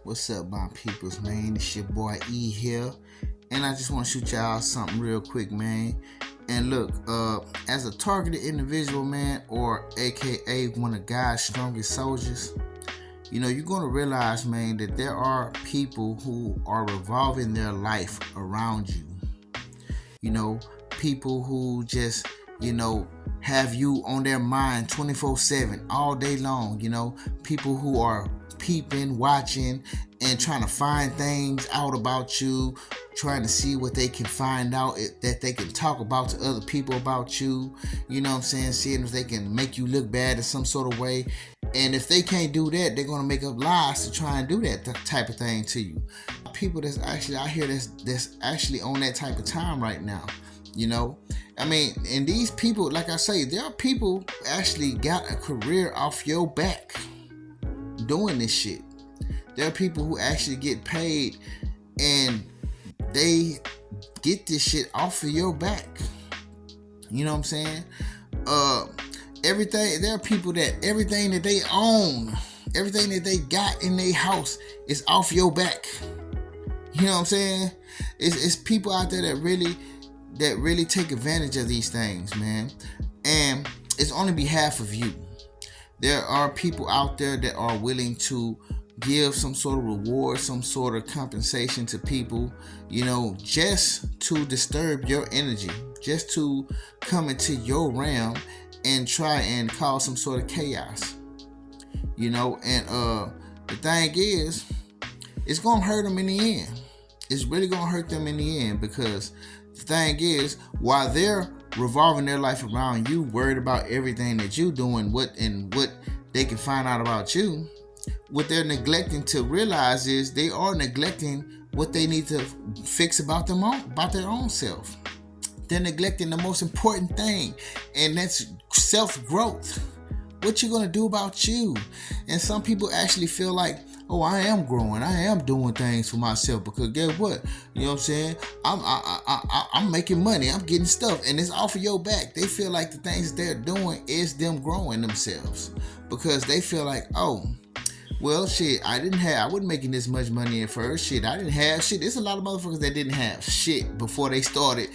What's up, my peoples, man? It's your boy E here, and I just want to shoot y'all something real quick, man. And look, as a targeted individual, man, or a.k.a. one of God's strongest soldiers, you're going to realize, man, that there are people who are revolving their life around you. People who just, have you on their mind 24/7 all day long. People who are peeping, watching, and trying to find things out about you, trying to see what they can find out that they can talk about to other people about you. You know what I'm saying? Seeing if they can make you look bad in some sort of way. And if they can't do that, they're going to make up lies to try and do that type of thing to you. People that's actually out here that's actually on that type of time right now. And these people, like I say, there are people actually got a career off your back doing this shit. There are people who actually get paid and they get this shit off of your back. You know what I'm saying? There are people that everything that they own, everything that they got in their house is off your back. You know what I'm saying? It's people out there that really take advantage of these things, man. And it's on behalf of you. There are people out there that are willing to give some sort of reward, some sort of compensation to people, just to disturb your energy, just to come into your realm and try and cause some sort of chaos. The thing is, it's gonna hurt them in the end. It's really gonna hurt them in the end, because the thing is, while they're revolving their life around you, worried about everything that you're doing, what they can find out about you, what they're neglecting to realize is they are neglecting what they need to fix about their own self. They're neglecting the most important thing, and that's self-growth. What you gonna do about you? And some people actually feel like, oh, I am growing. I am doing things for myself, because guess what? You know what I'm saying? I'm making money. I'm getting stuff, and it's off of your back. They feel like the things they're doing is them growing themselves, because they feel like, oh, well, shit, I wasn't making this much money at first. Shit, I didn't have shit. There's a lot of motherfuckers that didn't have shit before they started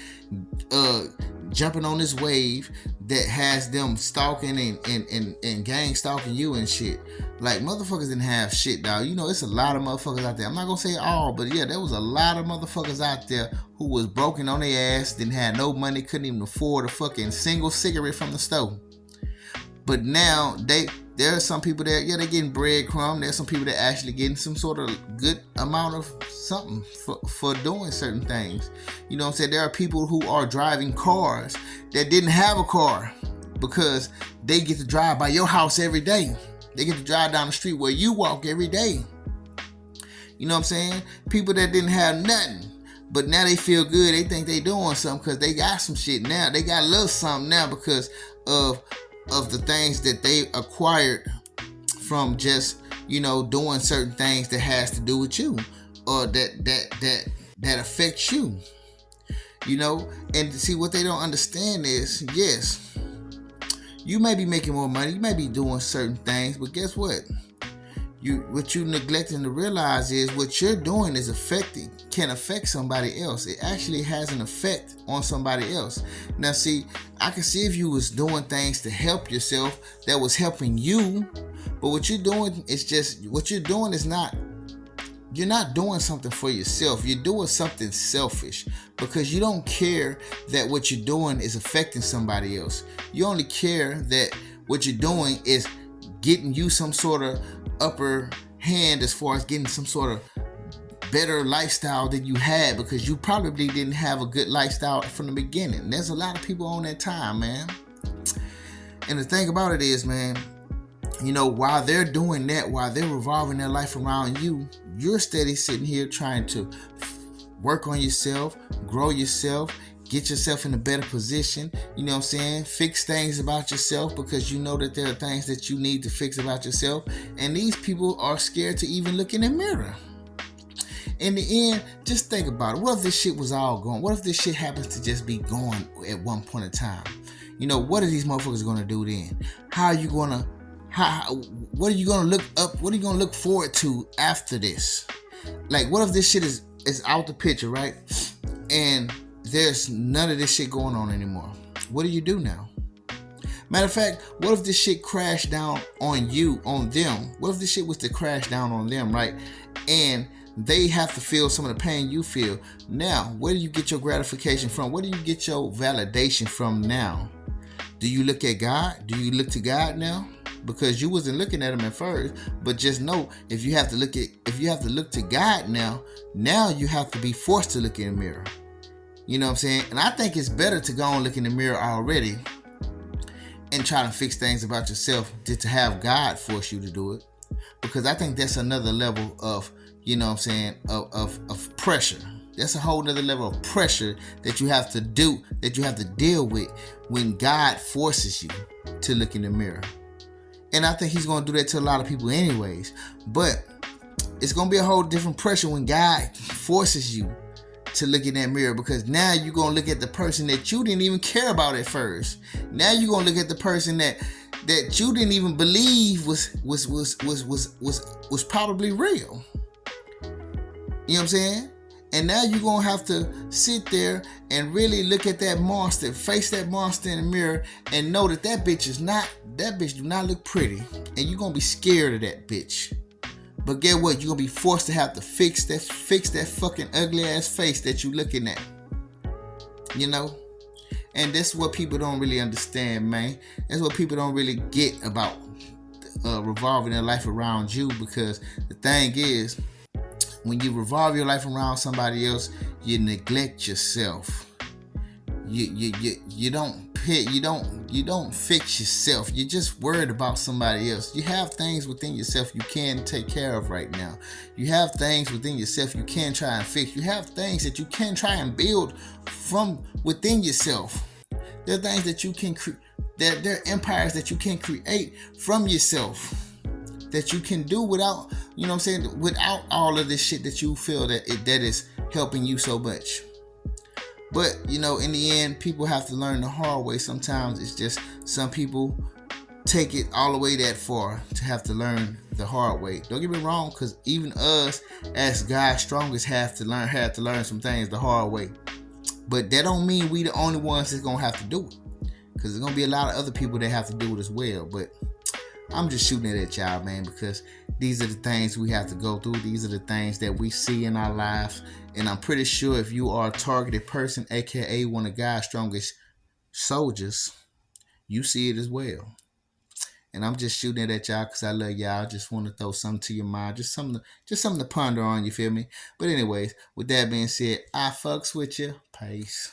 jumping on this wave that has them stalking and gang stalking you and shit. Like, motherfuckers didn't have shit, dog. It's a lot of motherfuckers out there. I'm not gonna say all, but yeah, there was a lot of motherfuckers out there who was broken on their ass, didn't have no money, couldn't even afford a fucking single cigarette from the store. But now there are some people that, they're getting breadcrumb. There's some people that actually getting some sort of good amount of something for doing certain things. You know what I'm saying? There are people who are driving cars that didn't have a car, because they get to drive by your house every day. They get to drive down the street where you walk every day. You know what I'm saying? People that didn't have nothing, but now they feel good. They think they doing something because they got some shit now. They got a little something now because of the things that they acquired from just, doing certain things that has to do with you, or that affects you. And see, what they don't understand is, yes, you may be making more money, you may be doing certain things, but guess what? What you neglecting to realize is what you're doing can affect somebody else. It actually has an effect on somebody else. Now, see, I can see if you was doing things to help yourself that was helping you, but what you're doing is you're not doing something for yourself. You're doing something selfish, because you don't care that what you're doing is affecting somebody else. You only care that what you're doing is getting you some sort of upper hand as far as getting some sort of better lifestyle than you had, because you probably didn't have a good lifestyle from the beginning. There's a lot of people on that time, man. And the thing about it is, man, while they're doing that, while they're revolving their life around you, you're steady sitting here trying to work on yourself, grow yourself, get yourself in a better position, fix things about yourself, because you know that there are things that you need to fix about yourself. And these people are scared to even look in the mirror. In the end, just think about it. What if this shit was all gone? What if this shit happens to just be gone at one point in time? What are these motherfuckers gonna do then? How are you gonna what are you gonna look up? What are you gonna look forward to after this? Like, what if this shit is out the picture, right? And there's none of this shit going on anymore. What do you do now? Matter of fact, what if this shit crashed down on you, on them? What if this shit was to crash down on them, right? And they have to feel some of the pain you feel. Now, where do you get your gratification from? Where do you get your validation from now? Do you look at God? Do you look to God now? Because you wasn't looking at him at first, but just know if you have to look to God now you have to be forced to look in the mirror. You know what I'm saying? And I think it's better to go and look in the mirror already and try to fix things about yourself than to have God force you to do it. Because I think that's another level of, you know what I'm saying, of pressure. That's a whole nother level of pressure that you have to deal with when God forces you to look in the mirror. And I think he's going to do that to a lot of people anyways. But it's going to be a whole different pressure when God forces you to look in that mirror, because now you're going to look at the person that you didn't even care about at first. Now you're going to look at the person that you didn't even believe was probably real. You know what I'm saying? And now you're going to have to sit there and really look at that monster, face that monster in the mirror, and know that that bitch do not look pretty. And you're going to be scared of that bitch. But get what? You're going to be forced to have to fix that fucking ugly ass face that you looking at. You know? And that's what people don't really understand, man. That's what people don't really get about revolving their life around you. Because the thing is, when you revolve your life around somebody else, you neglect yourself. You don't fix yourself. You're just worried about somebody else. You have things within yourself you can take care of right now. You have things within yourself you can try and fix. You have things that you can try and build from within yourself. There are things that you can create. There are empires that you can create from yourself, that you can do without, you know what I'm saying, without all of this shit that you feel that is helping you so much. But, you know, in the end, people have to learn the hard way. Sometimes it's just some people take it all the way that far to have to learn the hard way. Don't get me wrong, because even us as God's strongest had to learn some things the hard way. But that don't mean we the only ones that's gonna have to do it, because there's gonna be a lot of other people that have to do it as well. But I'm just shooting it at y'all, man, because these are the things we have to go through. These are the things that we see in our lives. And I'm pretty sure if you are a targeted person, a.k.a. one of God's strongest soldiers, you see it as well. And I'm just shooting it at y'all because I love y'all. I just want to throw something to your mind. Just something to ponder on, you feel me? But anyways, with that being said, I fucks with you. Peace.